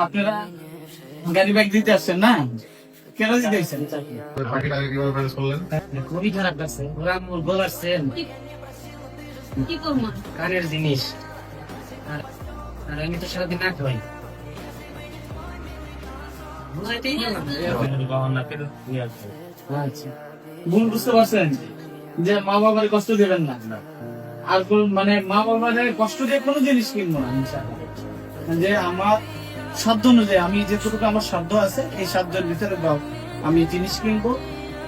আপনারা গাড়ি ব্যাগ দিতে আসছেন না? কেন দিতে আসছেন? খুবই খারাপ লাগছে। ওরা আমার বলারছেন কি করবো? কানের জিনিস, আর আর আমি তো সারাদিন না খাই, বুঝাইতেই গেলাম। আচ্ছা, ভুল বুঝতে পারছেন যে মা বাবার কষ্ট দেবেন না, আর মানে মা বাবার কষ্ট দিয়ে কোনো জিনিস কিনবো না ইনশাআল্লাহ। যে আমার সাধ্য অনুযায়ী, আমি যেটুকু আমার সাধ্য আছে এই সাধ্যের ভিতরে আমি জিনিস কিনবো।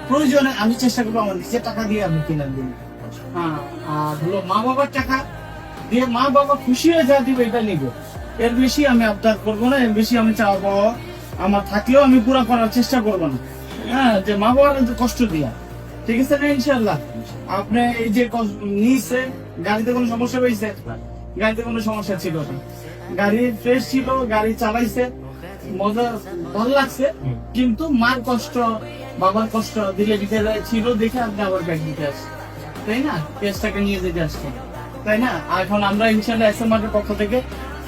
প্রয়োজনে আমি চেষ্টা করবো আমার নিজের টাকা দিয়ে আমি কিনে দিব। হ্যাঁ, আর হলো মা বাবার টাকা দিয়ে মা বাবা খুশি হয়ে যা দিবে এটা নিবো। এর বেশি আমি আবদার করবো না, এর বেশি আমি চাওয়া আমার থাকলেও আমি পুরো করার চেষ্টা করবো না। হ্যাঁ, যে মা বাবার কষ্ট দিয়া, ঠিক আছে না? ইনশাল্লাহ আপনি এই যে নিয়েছে, গাড়িতে কোনো সমস্যা হয়েছে? গাড়িতে কোনো সমস্যা ছিল না, গাড়ি ফ্রেশ ছিল, গাড়ি চালাইছে, মজা ভালো লাগছে। কিন্তু মার কষ্ট বাবার কষ্ট দিলে দিতে ছিল দেখে আপনি আবার ব্যাগ দিতে আসছেন, তাই না? কেসটাকে নিয়ে যেতে আসছেন, তাই না? আর এখন আমরা ইনশাল্লাহ এসএমআর এর পক্ষ থেকে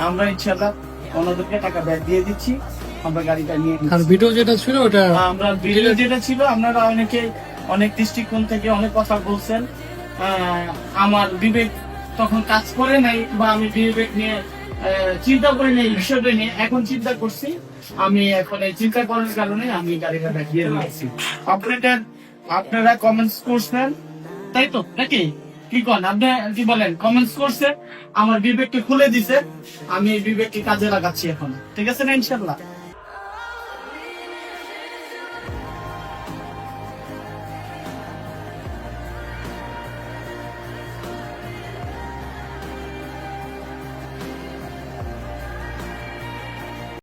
আমরা ইনশাল্লাহ ওনাদেরকে টাকা ব্যাগ দিয়ে দিচ্ছি, আমরা গাড়িটা নিয়ে নিচ্ছি। আর ভিডিও যেটা ছিল ওটা আমরা ভিডিও যেটা ছিল, আপনারা অনেকে অনেক দৃষ্টিকোণ থেকে অনেক কথা বলছেন। আমার বিবেক তখন কাজ করে নাই, বা আমি বিবেক নিয়ে চিন্তা করে নেই বিষয়টা নিয়ে, এখন চিন্তা করছি। আমি এখন এই চিন্তা করার কারণে আমি গাড়িটা দিয়ে দিয়েছি। আপনারা কমেন্টস করছেন, তাই তো নাকি? কি কন আপনি, কি বলেন? কমেন্টস করছে, আমার বিবেককে খুলে দিছে, আমি এই বিবেককে কাজে লাগাচ্ছি এখন, ঠিক আছে না? ইনশাল্লাহ